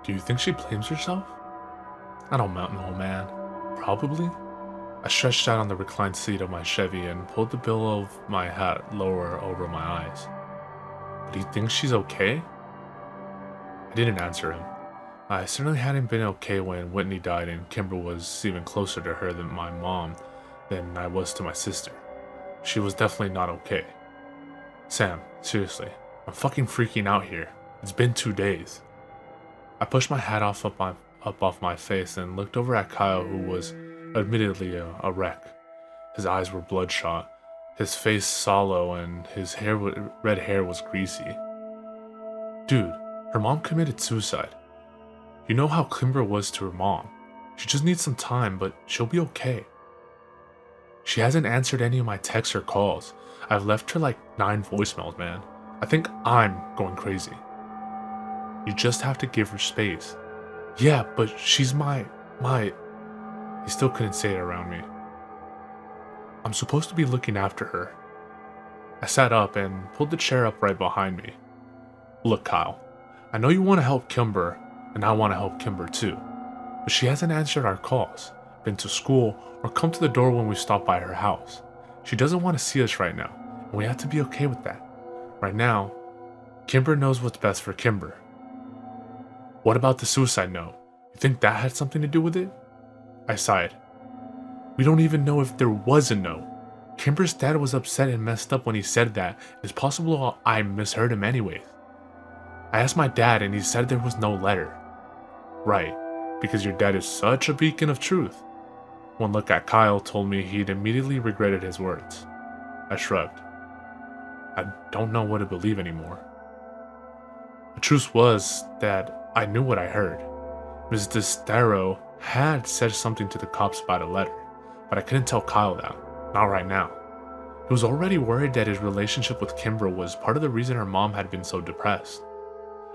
Do you think she blames herself? I don't know, man. Probably. I stretched out on the reclined seat of my Chevy and pulled the bill of my hat lower over my eyes. But do you think she's okay? I didn't answer him. I certainly hadn't been okay when Whitney died, and Kimber was even closer to her than my mom than I was to my sister. She was definitely not okay. Sam, seriously, I'm fucking freaking out here. It's been 2 days. I pushed my hat up off my face and looked over at Kyle, who was admittedly a wreck. His eyes were bloodshot, his face sallow, and his red hair was greasy. Dude, her mom committed suicide. You know how Kimber was to her mom. She just needs some time, but she'll be okay. She hasn't answered any of my texts or calls. I've left her like 9 voicemails, man. I think I'm going crazy. You just have to give her space. Yeah, but she's my... He still couldn't say it around me. I'm supposed to be looking after her. I sat up and pulled the chair up right behind me. Look, Kyle, I know you want to help Kimber, and I want to help Kimber too. But she hasn't answered our calls, been to school, or come to the door when we stop by her house. She doesn't want to see us right now, and we have to be okay with that. Right now, Kimber knows what's best for Kimber. What about the suicide note? You think that had something to do with it? I sighed. We don't even know if there was a note. Kimber's dad was upset and messed up when he said that. It's possible I misheard him anyways. I asked my dad and he said there was no letter. Right, because your dad is such a beacon of truth. One look at Kyle told me he'd immediately regretted his words. I shrugged. I don't know what to believe anymore. The truth was that I knew what I heard. Ms. Destero had said something to the cops about a letter, but I couldn't tell Kyle that, not right now. He was already worried that his relationship with Kimber was part of the reason her mom had been so depressed.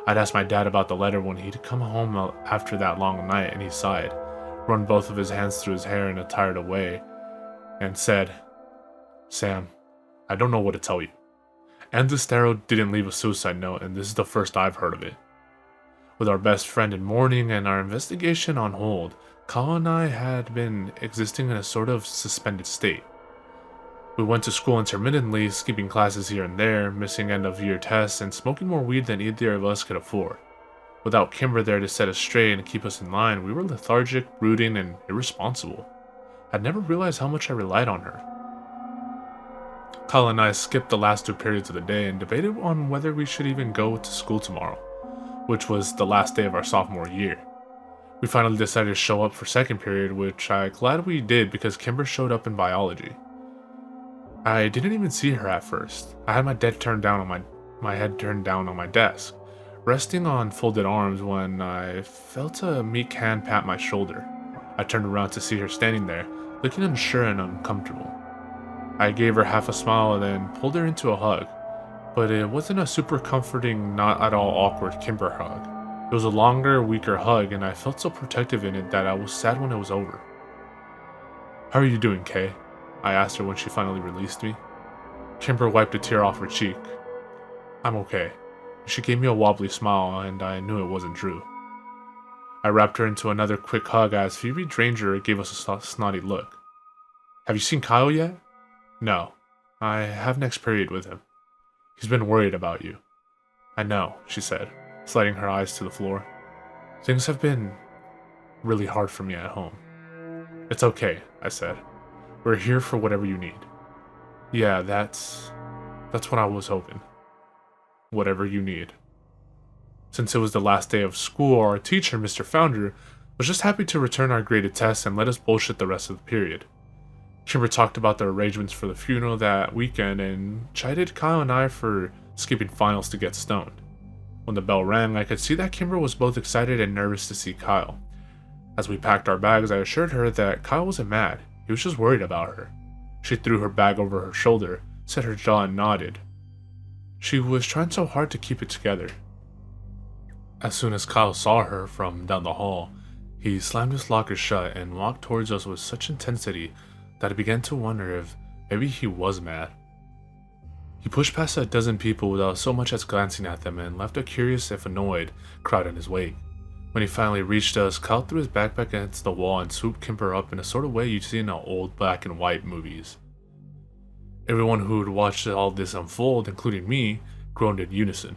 I'd asked my dad about the letter when he'd come home after that long night, and he sighed, run both of his hands through his hair in a tired way, and said, Sam, I don't know what to tell you. Ann Destero didn't leave a suicide note, and this is the first I've heard of it. With our best friend in mourning and our investigation on hold, Kyle and I had been existing in a sort of suspended state. We went to school intermittently, skipping classes here and there, missing end-of-year tests, and smoking more weed than either of us could afford. Without Kimber there to set us straight and keep us in line, we were lethargic, brooding, and irresponsible. I'd never realized how much I relied on her. Kyle and I skipped the last 2 periods of the day and debated on whether we should even go to school tomorrow, which was the last day of our sophomore year. We finally decided to show up for second period, which I'm glad we did because Kimber showed up in biology. I didn't even see her at first. I had my head turned down on my desk, resting on folded arms when I felt a meek hand pat my shoulder. I turned around to see her standing there, looking unsure and uncomfortable. I gave her half a smile and then pulled her into a hug, but it wasn't a super comforting, not at all awkward Kimber hug. It was a longer, weaker hug, and I felt so protective in it that I was sad when it was over. How are you doing, Kay? I asked her when she finally released me. Kimber wiped a tear off her cheek. I'm okay. She gave me a wobbly smile, and I knew it wasn't true. I wrapped her into another quick hug as Phoebe Dranger gave us a snotty look. Have you seen Kyle yet? No. I have next period with him. He's been worried about you. I know, she said, sliding her eyes to the floor. Things have been really hard for me at home. It's okay, I said. We're here for whatever you need. Yeah, that's what I was hoping. Whatever you need. Since it was the last day of school, our teacher, Mr. Founder, was just happy to return our graded tests and let us bullshit the rest of the period. Kimber talked about the arrangements for the funeral that weekend and chided Kyle and I for skipping finals to get stoned. When the bell rang, I could see that Kimber was both excited and nervous to see Kyle. As we packed our bags, I assured her that Kyle wasn't mad. He was just worried about her. She threw her bag over her shoulder, set her jaw and nodded. She was trying so hard to keep it together. As soon as Kyle saw her from down the hall, he slammed his locker shut and walked towards us with such intensity that I began to wonder if maybe he was mad. He pushed past a dozen people without so much as glancing at them and left a curious, if annoyed, crowd in his wake. When he finally reached us, Kyle threw his backpack against the wall and swooped Kimber up in a sort of way you'd see in old black and white movies. Everyone who'd watched all this unfold, including me, groaned in unison.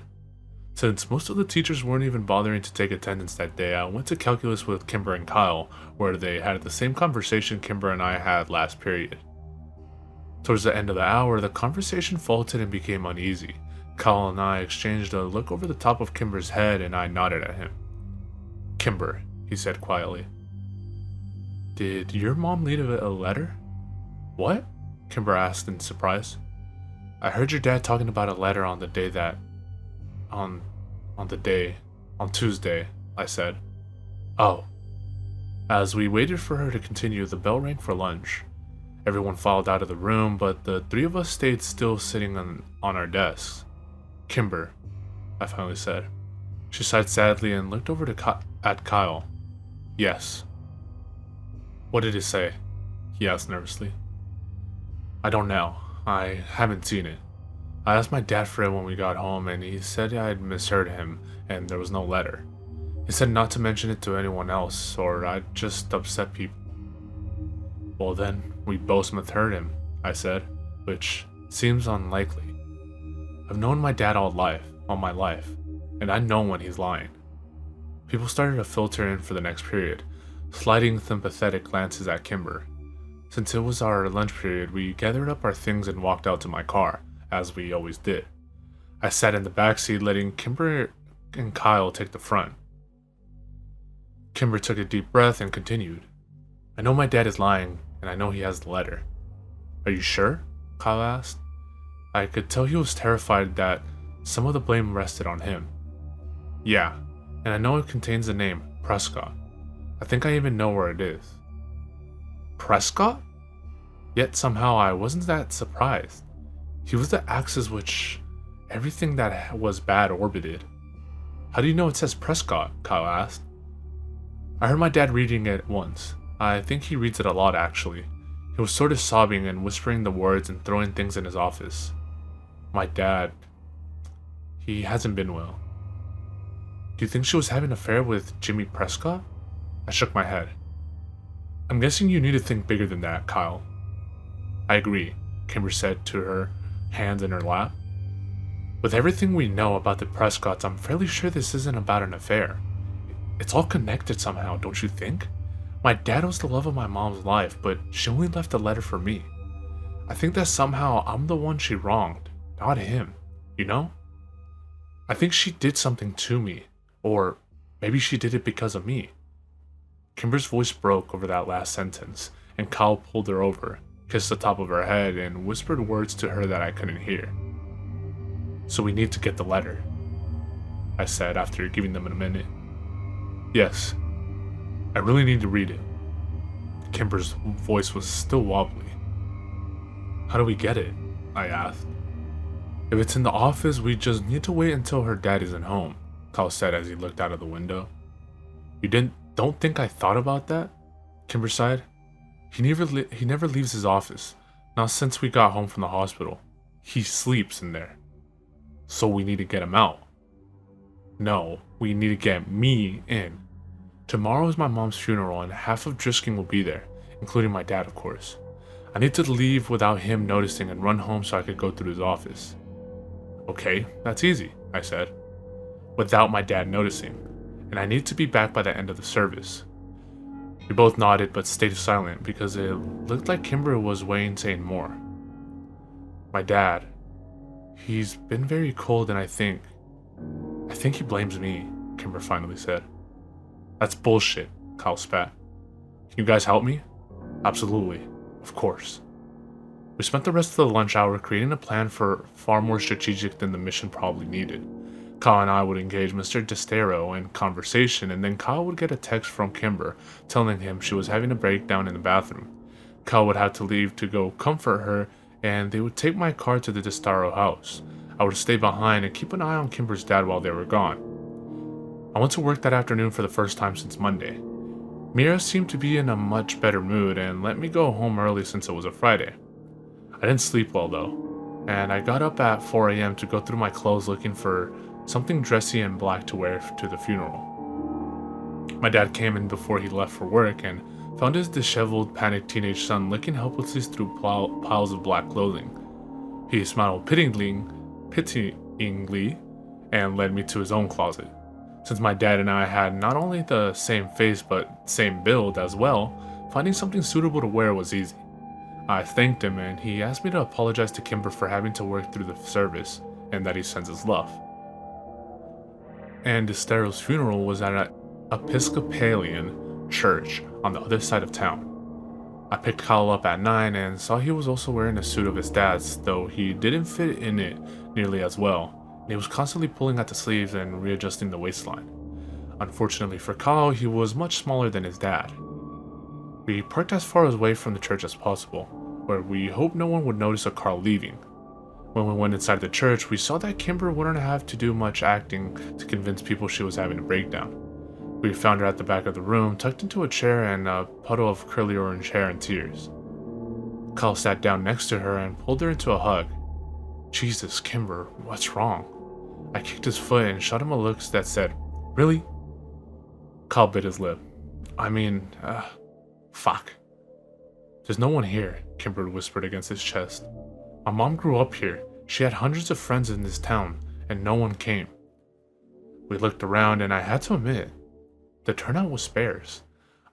Since most of the teachers weren't even bothering to take attendance that day, I went to calculus with Kimber and Kyle, where they had the same conversation Kimber and I had last period. Towards the end of the hour, the conversation faltered and became uneasy. Kyle and I exchanged a look over the top of Kimber's head, and I nodded at him. "Kimber," he said quietly. "Did your mom leave a letter?" "What?" Kimber asked in surprise. "I heard your dad talking about a letter on the day that... On Tuesday," I said. "Oh." As we waited for her to continue, the bell rang for lunch. Everyone filed out of the room, but the three of us stayed still sitting on our desks. "Kimber," I finally said. She sighed sadly and looked over at Kyle. "Yes." "What did it say?" he asked nervously. "I don't know. I haven't seen it. I asked my dad for it when we got home, and he said I'd misheard him and there was no letter. He said not to mention it to anyone else, or I'd just upset people." "Well then, we both misheard him," I said, "which seems unlikely. I've known my dad all my life, and I know when he's lying." People started to filter in for the next period, sliding sympathetic glances at Kimber. Since it was our lunch period, we gathered up our things and walked out to my car, as we always did. I sat in the back seat, letting Kimber and Kyle take the front. Kimber took a deep breath and continued. "I know my dad is lying, and I know he has the letter." "Are you sure?" Kyle asked. I could tell he was terrified that some of the blame rested on him. "Yeah, and I know it contains the name Prescott. I think I even know where it is." "Prescott?" Yet somehow I wasn't that surprised. He was the axis which everything that was bad orbited. "How do you know it says Prescott?" Kyle asked. "I heard my dad reading it once. I think he reads it a lot, actually. He was sort of sobbing and whispering the words and throwing things in his office. My dad, he hasn't been well." "Do you think she was having an affair with Jimmy Prescott?" I shook my head. "I'm guessing you need to think bigger than that, Kyle." "I agree," Kimber said to her, hands in her lap. "With everything we know about the Prescotts, I'm fairly sure this isn't about an affair. It's all connected somehow, don't you think? My dad was the love of my mom's life, but she only left a letter for me. I think that somehow I'm the one she wronged, not him, you know? I think she did something to me, or maybe she did it because of me." Kimber's voice broke over that last sentence, and Kyle pulled her over, kissed the top of her head, and whispered words to her that I couldn't hear. "So we need to get the letter," I said after giving them a minute. "Yes, I really need to read it." Kimber's voice was still wobbly. "How do we get it?" I asked. "If it's in the office, we just need to wait until her dad isn't home," Kyle said as he looked out of the window. "You don't think I thought about that?" Kimber sighed. He never leaves his office, not since we got home from the hospital. He sleeps in there. So we need to get him out." "No, we need to get me in. Tomorrow is my mom's funeral and half of Drisking will be there, including my dad, of course. I need to leave without him noticing and run home so I could go through his office." "Okay, that's easy," I said. "Without my dad noticing, and I need to be back by the end of the service." We both nodded but stayed silent because it looked like Kimber was weighing saying more. "My dad, he's been very cold and I think he blames me," Kimber finally said. "That's bullshit," Kyle spat. "Can you guys help me?" "Absolutely. Of course." We spent the rest of the lunch hour creating a plan far more strategic than the mission probably needed. Kyle and I would engage Mr. Destero in conversation, and then Kyle would get a text from Kimber telling him she was having a breakdown in the bathroom. Kyle would have to leave to go comfort her, and they would take my car to the Destero house. I would stay behind and keep an eye on Kimber's dad while they were gone. I went to work that afternoon for the first time since Monday. Mira seemed to be in a much better mood and let me go home early since it was a Friday. I didn't sleep well though, and I got up at 4 a.m. to go through my clothes looking for something dressy and black to wear to the funeral. My dad came in before he left for work and found his disheveled, panicked teenage son licking helplessly through piles of black clothing. He smiled pityingly and led me to his own closet. Since my dad and I had not only the same face but same build as well, finding something suitable to wear was easy. I thanked him and he asked me to apologize to Kimber for having to work through the service and that he sends his love. And Estero's funeral was at an Episcopalian church on the other side of town. I picked Kyle up at 9 and saw he was also wearing a suit of his dad's, though he didn't fit in it nearly as well, and he was constantly pulling at the sleeves and readjusting the waistline. Unfortunately for Kyle, he was much smaller than his dad. We parked as far away from the church as possible, where we hoped no one would notice a car leaving. When we went inside the church, we saw that Kimber wouldn't have to do much acting to convince people she was having a breakdown. We found her at the back of the room, tucked into a chair and a puddle of curly orange hair and tears. Kyle sat down next to her and pulled her into a hug. "Jesus, Kimber, what's wrong?" I kicked his foot and shot him a look that said, "Really?" Kyle bit his lip. Fuck. "There's no one here," Kimber whispered against his chest. "My mom grew up here. She had hundreds of friends in this town, and no one came." We looked around and I had to admit, the turnout was sparse.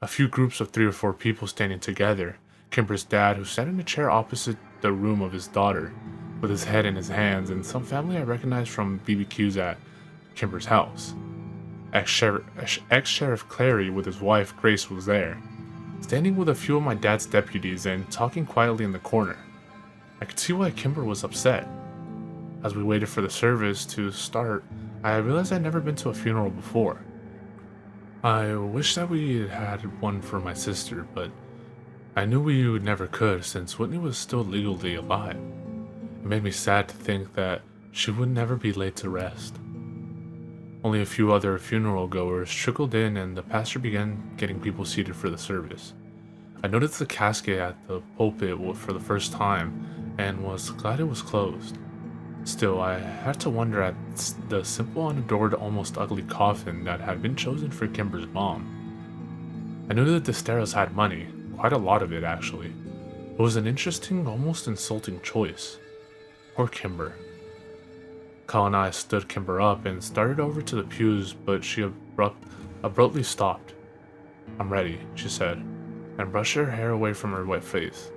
A few groups of 3 or 4 people standing together, Kimber's dad who sat in a chair opposite the room of his daughter, with his head in his hands, and some family I recognized from BBQs at Kimber's house. Ex-Sheriff Clary with his wife Grace was there, standing with a few of my dad's deputies and talking quietly in the corner. I could see why Kimber was upset. As we waited for the service to start, I realized I'd never been to a funeral before. I wish that we had one for my sister, but I knew we never could since Whitney was still legally alive. It made me sad to think that she would never be laid to rest. Only a few other funeral goers trickled in and the pastor began getting people seated for the service. I noticed the casket at the pulpit for the first time and was glad it was closed. Still, I had to wonder at the simple, unadored, almost ugly coffin that had been chosen for Kimber's mom. I knew that the Steros had money, quite a lot of it actually. It was an interesting, almost insulting choice. Poor Kimber. Kyle and I stood Kimber up and started over to the pews, but she abruptly stopped. "I'm ready," she said, and brushed her hair away from her wet face.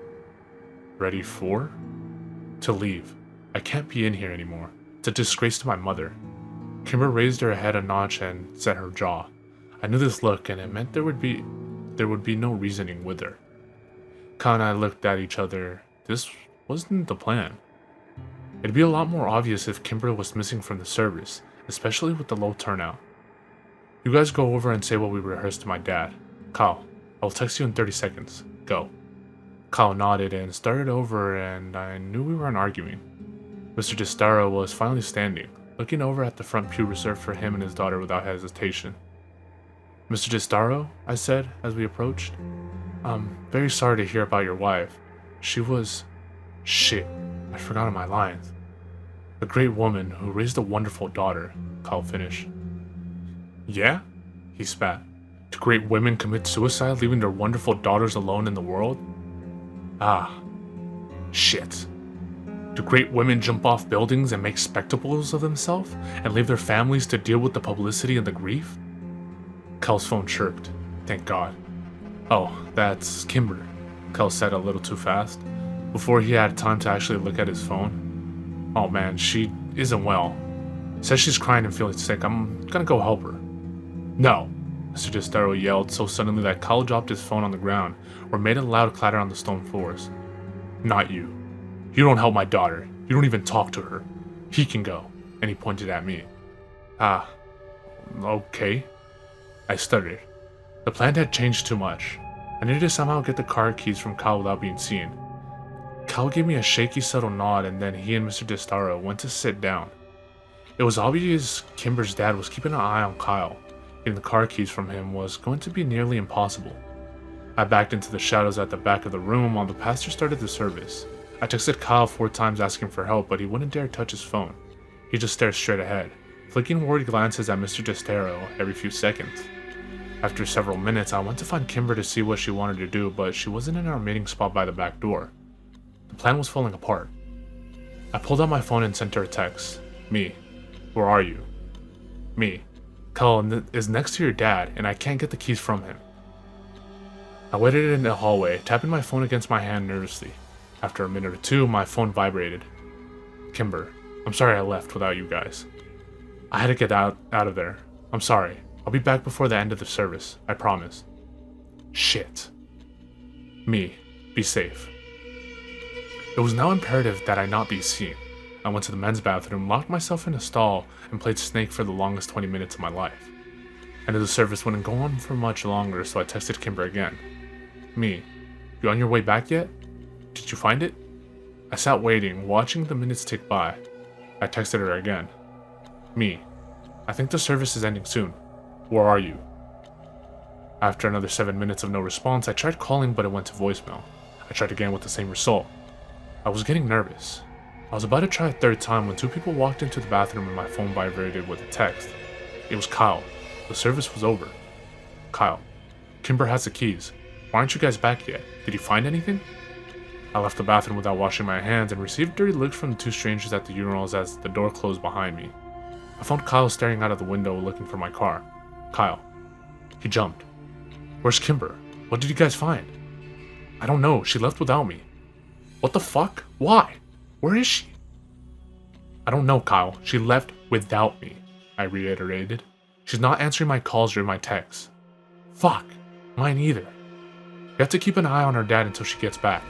"Ready for?" "To leave. I can't be in here anymore. It's a disgrace to my mother." Kimber raised her head a notch and set her jaw. I knew this look, and it meant there would be no reasoning with her. Kyle and I looked at each other. This wasn't the plan. It'd be a lot more obvious if Kimber was missing from the service, especially with the low turnout. "You guys go over and say what we rehearsed to my dad. Kyle, I'll text you in 30 seconds. Go." Kyle nodded and started over, and I knew we weren't arguing. Mr. DeStaro was finally standing, looking over at the front pew reserved for him and his daughter without hesitation. "Mr. DeStaro," I said as we approached. "I'm very sorry to hear about your wife. She was... Shit, I'd forgotten my lines. A great woman who raised a wonderful daughter," Kyle finished. "Yeah?" he spat. "Do great women commit suicide, leaving their wonderful daughters alone in the world? Ah, shit. Do great women jump off buildings and make spectacles of themselves and leave their families to deal with the publicity and the grief?" Kyle's phone chirped. Thank God. "Oh, that's Kimber," Kyle said a little too fast, before he had time to actually look at his phone. "Oh man, she isn't well. Says she's crying and feeling sick. I'm gonna go help her." "No," Mr. DeStaro yelled so suddenly that Kyle dropped his phone on the ground or made a loud clatter on the stone floors. "Not you. You don't help my daughter. You don't even talk to her. He can go," and he pointed at me. "Ah, okay." I stuttered. The plan had changed too much. I needed to somehow get the car keys from Kyle without being seen. Kyle gave me a shaky, subtle nod, and then he and Mr. DeStaro went to sit down. It was obvious Kimber's dad was keeping an eye on Kyle. Getting the car keys from him was going to be nearly impossible. I backed into the shadows at the back of the room while the pastor started the service. I texted Kyle 4 times asking for help, but he wouldn't dare touch his phone. He just stared straight ahead, flicking worried glances at Mr. DeStaro every few seconds. After several minutes, I went to find Kimber to see what she wanted to do, but she wasn't in our meeting spot by the back door. The plan was falling apart. I pulled out my phone and sent her a text. Me. Where are you? Me. Kyle is next to your dad, and I can't get the keys from him. I waited in the hallway, tapping my phone against my hand nervously. After a minute or two, my phone vibrated. Kimber, I'm sorry I left without you guys. I had to get out of there. I'm sorry. I'll be back before the end of the service. I promise. Shit. Me. Be safe. It was now imperative that I not be seen. I went to the men's bathroom, locked myself in a stall, and played Snake for the longest 20 minutes of my life. And the service wouldn't go on for much longer, so I texted Kimber again. Me. You on your way back yet? Did you find it? I sat waiting, watching the minutes tick by. I texted her again. Me. I think the service is ending soon. Where are you? After another 7 minutes of no response, I tried calling, but it went to voicemail. I tried again with the same result. I was getting nervous. I was about to try a third time when two people walked into the bathroom and my phone vibrated with a text. It was Kyle. The service was over. Kyle. Kimber has the keys. Why aren't you guys back yet? Did you find anything? I left the bathroom without washing my hands and received dirty looks from the two strangers at the urinals as the door closed behind me. I found Kyle staring out of the window looking for my car. Kyle. He jumped. Where's Kimber? What did you guys find? I don't know. She left without me. What the fuck? Why? Where is she? I don't know, Kyle. She left without me, I reiterated. She's not answering my calls or my texts. Fuck. Mine either. You have to keep an eye on her dad until she gets back.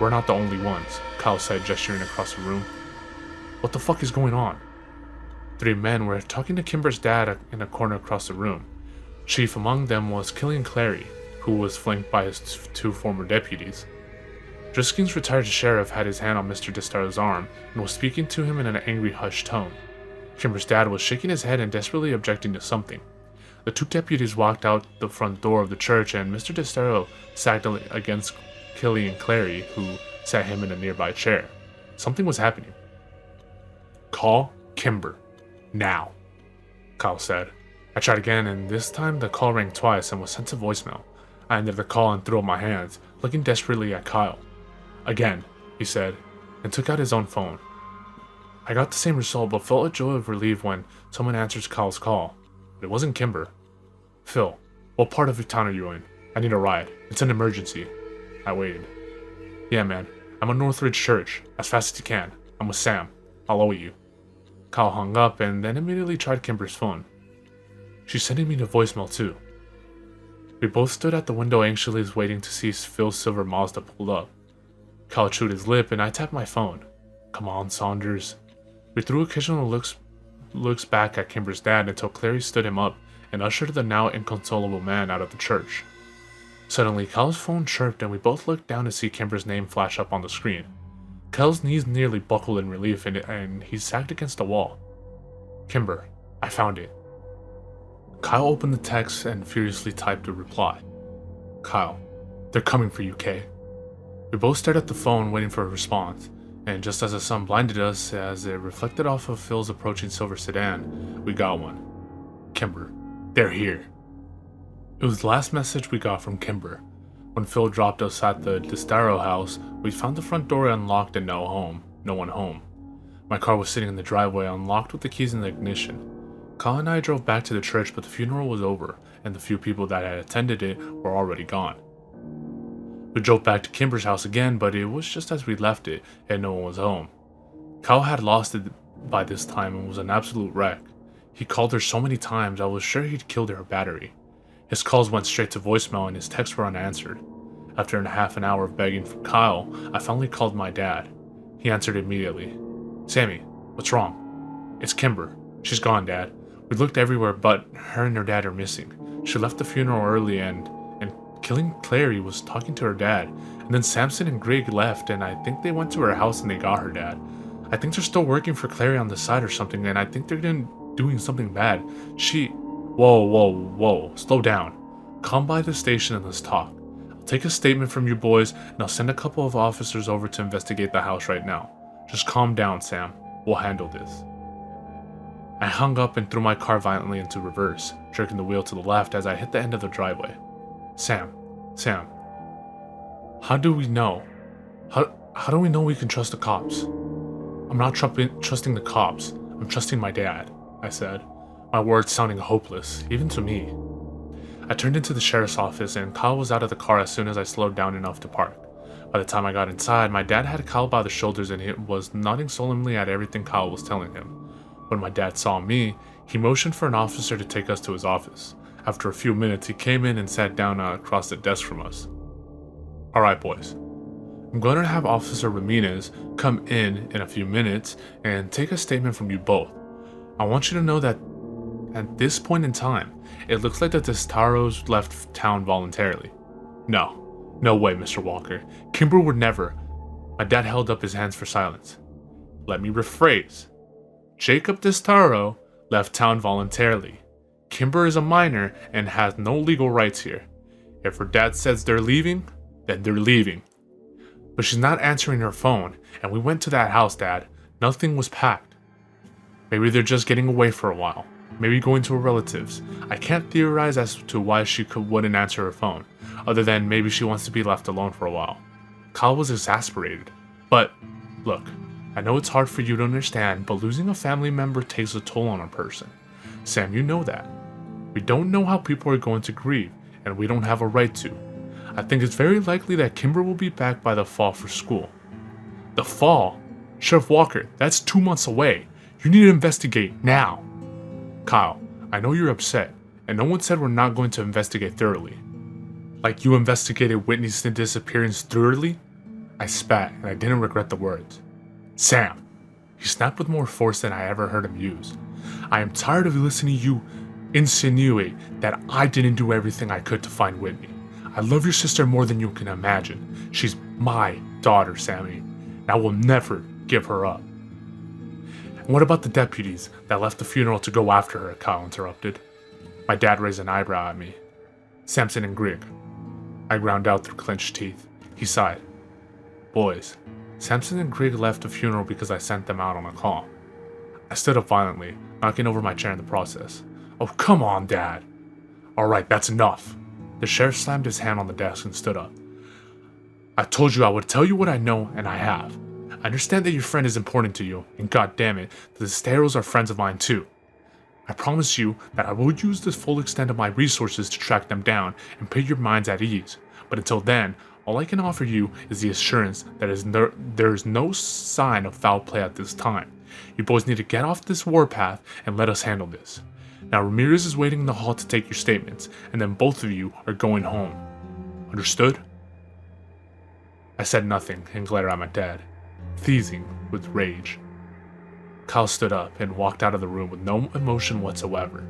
We're not the only ones, Kyle said, gesturing across the room. What the fuck is going on? Three men were talking to Kimber's dad in a corner across the room. Chief among them was Killian Clary, who was flanked by his two former deputies. Driskin's retired sheriff had his hand on Mr. Destaro's arm and was speaking to him in an angry, hushed tone. Kimber's dad was shaking his head and desperately objecting to something. The two deputies walked out the front door of the church, and Mr. Destaro sagged against Killian Clary, who sat him in a nearby chair. Something was happening. Call Kimber. Now, Kyle said. I tried again, and this time the call rang twice and was sent to voicemail. I ended the call and threw up my hands, looking desperately at Kyle. Again, he said, and took out his own phone. I got the same result, but felt a joy of relief when someone answers Kyle's call. But it wasn't Kimber. Phil, what part of your town are you in? I need a ride. It's an emergency. I waited. Yeah, man. I'm at Northridge Church. As fast as you can. I'm with Sam. I'll owe you. Kyle hung up and then immediately tried Kimber's phone. She's sending me to voicemail too. We both stood at the window anxiously waiting to see Phil's silver Mazda pulled up. Kyle chewed his lip and I tapped my phone. Come on, Saunders. We threw occasional looks back at Kimber's dad until Clary stood him up and ushered the now inconsolable man out of the church. Suddenly, Kyle's phone chirped and we both looked down to see Kimber's name flash up on the screen. Kyle's knees nearly buckled in relief and he sagged against the wall. Kimber, I found it. Kyle opened the text and furiously typed a reply. Kyle, they're coming for you, Kay. We both stared at the phone waiting for a response, and just as the sun blinded us as it reflected off of Phil's approaching silver sedan, we got one. Kimber, they're here. It was the last message we got from Kimber. When Phil dropped us at the Destaro house, we found the front door unlocked and no one home. My car was sitting in the driveway unlocked with the keys in the ignition. Kyle and I drove back to the church, but the funeral was over, and the few people that had attended it were already gone. We drove back to Kimber's house again, but it was just as we left it, and no one was home. Kyle had lost it by this time and was an absolute wreck. He called her so many times I was sure he'd killed her battery. His calls went straight to voicemail and his texts were unanswered. After half an hour of begging for Kyle, I finally called my dad. He answered immediately. Sammy, what's wrong? It's Kimber. She's gone, Dad. We looked everywhere, but her and her dad are missing. She left the funeral early and Killing Clary was talking to her dad, and then Samson and Greg left, and I think they went to her house and they got her dad. I think they're still working for Clary on the side or something, and I think they're doing something bad. Whoa, slow down. Come by the station and let's talk. I'll take a statement from you boys, and I'll send a couple of officers over to investigate the house right now. Just calm down, Sam. We'll handle this. I hung up and threw my car violently into reverse, jerking the wheel to the left as I hit the end of the driveway. Sam, how do we know? How do we know we can trust the cops? I'm not trusting the cops. I'm trusting my dad, I said, my words sounding hopeless, even to me. I turned into the sheriff's office and Kyle was out of the car as soon as I slowed down enough to park. By the time I got inside, my dad had Kyle by the shoulders and he was nodding solemnly at everything Kyle was telling him. When my dad saw me, he motioned for an officer to take us to his office. After a few minutes, he came in and sat down across the desk from us. Alright boys, I'm going to have Officer Ramirez come in a few minutes and take a statement from you both. I want you to know that at this point in time, it looks like the Testaros left town voluntarily. No way, Mr. Walker. Kimber would never. My dad held up his hands for silence. Let me rephrase. Jacob Testaro left town voluntarily. Kimber is a minor and has no legal rights here. If her dad says they're leaving, then they're leaving. But she's not answering her phone, and we went to that house, Dad. Nothing was packed. Maybe they're just getting away for a while. Maybe going to her relatives. I can't theorize as to why she wouldn't answer her phone, other than maybe she wants to be left alone for a while. Kyle was exasperated. But, look, I know it's hard for you to understand, but losing a family member takes a toll on a person. Sam, you know that. We don't know how people are going to grieve, and we don't have a right to. I think it's very likely that Kimber will be back by the fall for school. The fall? Sheriff Walker, that's 2 months away. You need to investigate now. Kyle, I know you're upset, and no one said we're not going to investigate thoroughly. Like you investigated Whitney's disappearance thoroughly? I spat, and I didn't regret the words. Sam! He snapped with more force than I ever heard him use. I am tired of listening to you insinuate that I didn't do everything I could to find Whitney. I love your sister more than you can imagine. She's my daughter, Sammy, and I will never give her up. And what about the deputies that left the funeral to go after her? Kyle interrupted. My dad raised an eyebrow at me. Samson and Grigg. I ground out through clenched teeth. He sighed. Boys, Samson and Grigg left the funeral because I sent them out on a call. I stood up violently, knocking over my chair in the process. Oh, come on, Dad. Alright, that's enough. The sheriff slammed his hand on the desk and stood up. I told you I would tell you what I know, and I have. I understand that your friend is important to you, and goddammit, the Testaros are friends of mine too. I promise you that I will use the full extent of my resources to track them down and put your minds at ease. But until then, all I can offer you is the assurance that there is no sign of foul play at this time. You boys need to get off this warpath and let us handle this. Now Ramirez is waiting in the hall to take your statements, and then both of you are going home. Understood? I said nothing and glared at my dad, seething with rage. Kyle stood up and walked out of the room with no emotion whatsoever.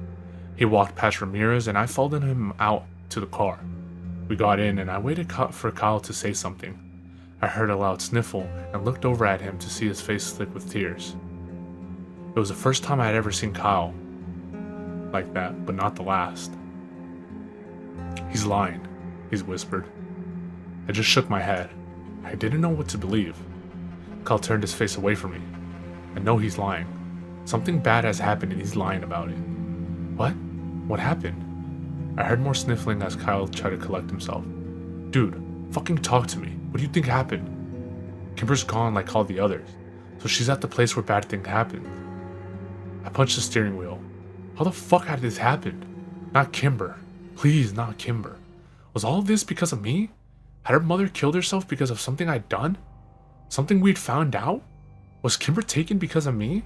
He walked past Ramirez and I followed him out to the car. We got in and I waited for Kyle to say something. I heard a loud sniffle and looked over at him to see his face slick with tears. It was the first time I had ever seen Kyle like that, but not the last. He's lying, he whispered. I just shook my head. I didn't know what to believe. Kyle turned his face away from me. I know he's lying. Something bad has happened and he's lying about it. What? What happened? I heard more sniffling as Kyle tried to collect himself. Dude, fucking talk to me. What do you think happened? Kimber's gone like all the others, so she's at the place where bad things happened. I punched the steering wheel. How the fuck had this happened? Not Kimber. Please, not Kimber. Was all of this because of me? Had her mother killed herself because of something I'd done? Something we'd found out? Was Kimber taken because of me?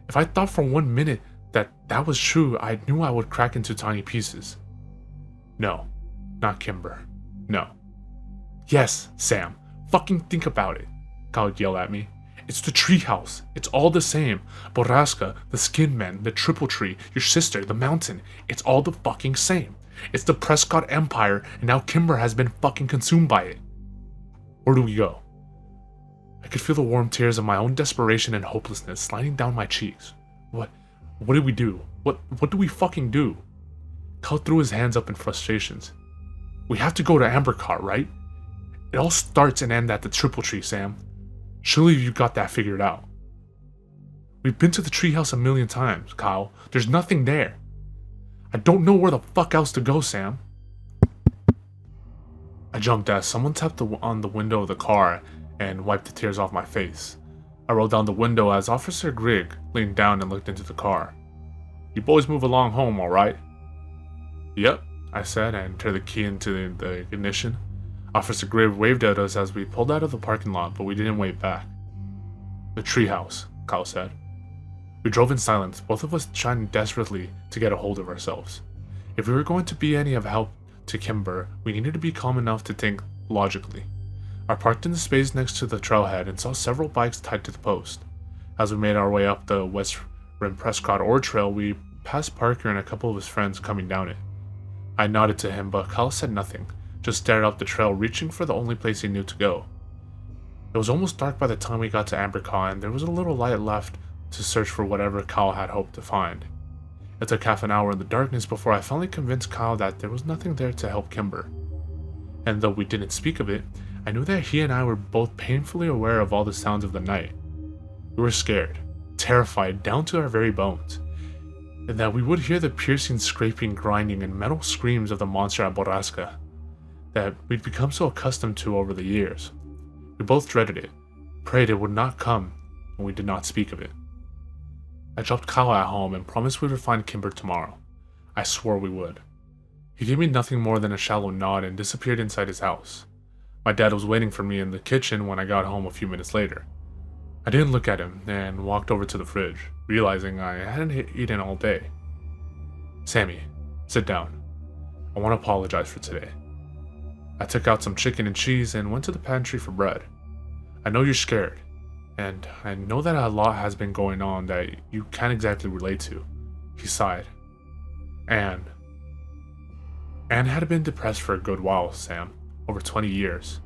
If I thought for 1 minute that was true, I knew I would crack into tiny pieces. No, not Kimber. No. Yes, Sam. Fucking think about it. Kyle yelled at me. It's the treehouse. It's all the same. Borrasca, the skin men, the triple tree, your sister, the mountain. It's all the fucking same. It's the Prescott Empire, and now Kimber has been fucking consumed by it. Where do we go? I could feel the warm tears of my own desperation and hopelessness sliding down my cheeks. What did we do? What do we fucking do? Kyle threw his hands up in frustrations. We have to go to Ambercart, right? It all starts and ends at the triple tree, Sam. Surely you got that figured out. We've been to the treehouse a million times, Kyle. There's nothing there. I don't know where the fuck else to go, Sam. I jumped as someone tapped on the window of the car and wiped the tears off my face. I rolled down the window as Officer Grigg leaned down and looked into the car. You boys move along home, alright? Yep, I said and turned the key into the ignition. Officer Grigg waved at us as we pulled out of the parking lot, but we didn't wave back. The treehouse, Kyle said. We drove in silence, both of us trying desperately to get a hold of ourselves. If we were going to be any of help to Kimber, we needed to be calm enough to think logically. I parked in the space next to the trailhead and saw several bikes tied to the post. As we made our way up the West Rim Prescott Ore Trail, we passed Parker and a couple of his friends coming down it. I nodded to him, but Kyle said nothing, just stared up the trail, reaching for the only place he knew to go. It was almost dark by the time we got to Ambercaw, and there was a little light left to search for whatever Kyle had hoped to find. It took half an hour in the darkness before I finally convinced Kyle that there was nothing there to help Kimber. And though we didn't speak of it, I knew that he and I were both painfully aware of all the sounds of the night. We were scared, terrified down to our very bones, and that we would hear the piercing, scraping, grinding, and metal screams of the monster at Borrasca that we'd become so accustomed to over the years. We both dreaded it, prayed it would not come, and we did not speak of it. I dropped Kyle at home and promised we would find Kimber tomorrow. I swore we would. He gave me nothing more than a shallow nod and disappeared inside his house. My dad was waiting for me in the kitchen when I got home a few minutes later. I didn't look at him and walked over to the fridge, realizing I hadn't eaten all day. Sammy, sit down. I want to apologize for today. I took out some chicken and cheese and went to the pantry for bread. I know you're scared, and I know that a lot has been going on that you can't exactly relate to. He sighed. Anne had been depressed for a good while, Sam. Over 20 years.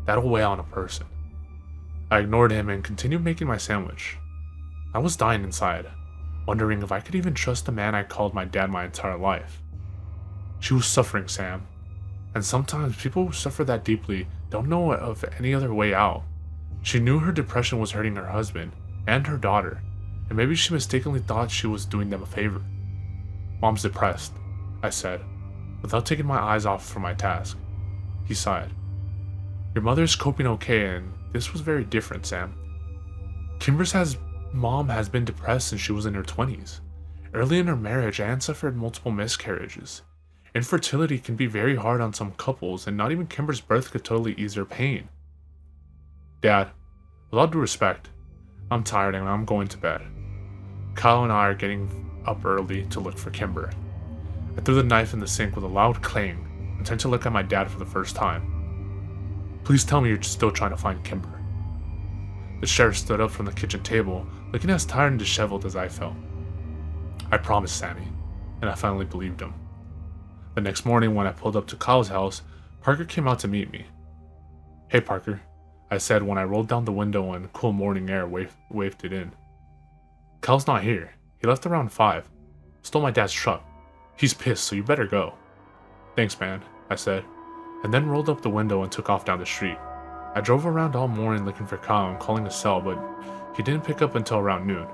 That'll weigh on a person. I ignored him and continued making my sandwich. I was dying inside, wondering if I could even trust the man I called my dad my entire life. She was suffering, Sam. And sometimes people who suffer that deeply don't know of any other way out. She knew her depression was hurting her husband and her daughter, and maybe she mistakenly thought she was doing them a favor. Mom's depressed, I said, without taking my eyes off from my task. He sighed. Your mother's coping okay, and this was very different, Sam. Kimber's mom has been depressed since she was in her 20s. Early in her marriage, Anne suffered multiple miscarriages. Infertility can be very hard on some couples, and not even Kimber's birth could totally ease her pain. Dad, with all due respect, I'm tired and I'm going to bed. Kyle and I are getting up early to look for Kimber. I threw the knife in the sink with a loud clang and turned to look at my dad for the first time. Please tell me you're still trying to find Kimber. The sheriff stood up from the kitchen table, looking as tired and disheveled as I felt. I promised Sammy, and I finally believed him. The next morning when I pulled up to Kyle's house, Parker came out to meet me. Hey Parker, I said when I rolled down the window and cool morning air wafted it in. Kyle's not here. He left around 5. Stole my dad's truck. He's pissed, so you better go. Thanks, man, I said, and then rolled up the window and took off down the street. I drove around all morning looking for Kyle and calling his cell, but he didn't pick up until around noon.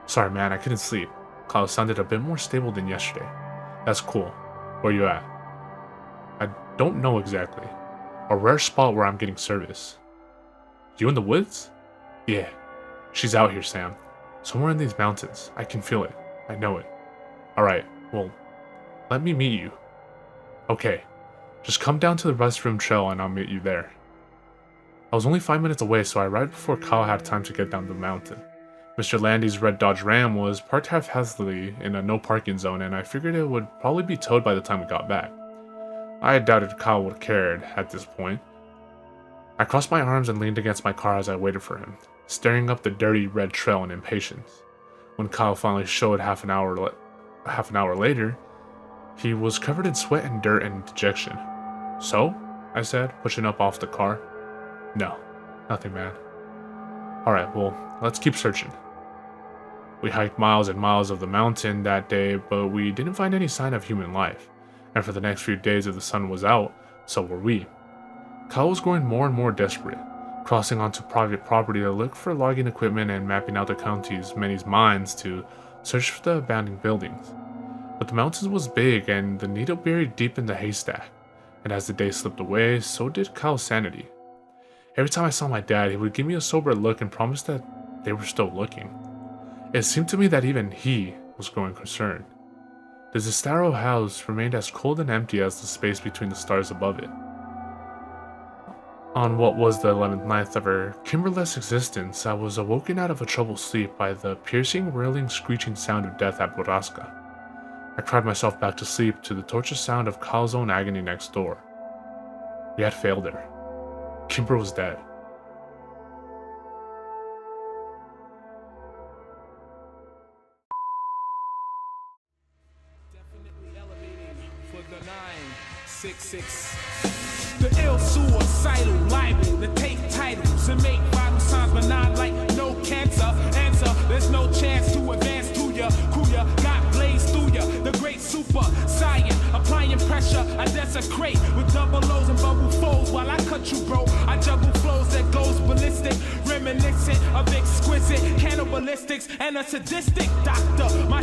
Sorry, man, I couldn't sleep. Kyle sounded a bit more stable than yesterday. That's cool. Where you at? I don't know exactly. A rare spot where I'm getting service. You in the woods? Yeah. She's out here, Sam. Somewhere in these mountains. I can feel it. I know it. Alright, well, let me meet you. Okay. Just come down to the restroom trail and I'll meet you there. I was only 5 minutes away, so I arrived before Kyle had time to get down the mountain. Mr. Landy's red Dodge Ram was parked half-hastily in a no parking zone, and I figured it would probably be towed by the time we got back. I had doubted Kyle would have cared at this point. I crossed my arms and leaned against my car as I waited for him, staring up the dirty red trail in impatience. When Kyle finally showed half an hour later, he was covered in sweat and dirt and dejection. So? I said, pushing up off the car. No, nothing, man. Alright, well, let's keep searching. We hiked miles and miles of the mountain that day, but we didn't find any sign of human life. And for the next few days if the sun was out, so were we. Kyle was growing more and more desperate, crossing onto private property to look for logging equipment and mapping out the county's many mines to search for the abandoned buildings. But the mountain was big and the needle buried deep in the haystack, and as the day slipped away, so did Kyle's sanity. Every time I saw my dad, he would give me a sober look and promise that they were still looking. It seemed to me that even he was growing concerned. The Zestaro house remained as cold and empty as the space between the stars above it. On what was the 11th night of her Kimberless existence, I was awoken out of a troubled sleep by the piercing, wailing, screeching sound of death at Borrasca. I cried myself back to sleep to the torturous sound of Kyle's own agony next door. We had failed her. Kimber was dead. Definitely elevating for the 966. The ill suicidal liable to take titles and make vital signs, but not like no cancer. Answer, there's no chance to advance to ya. Kuya got blazed through ya. The great super science, applying pressure. I desecrate with double O's and bubble folds while I cut you, bro. I juggle flows that goes ballistic, reminiscent of exquisite cannibalistics and a sadistic doctor. My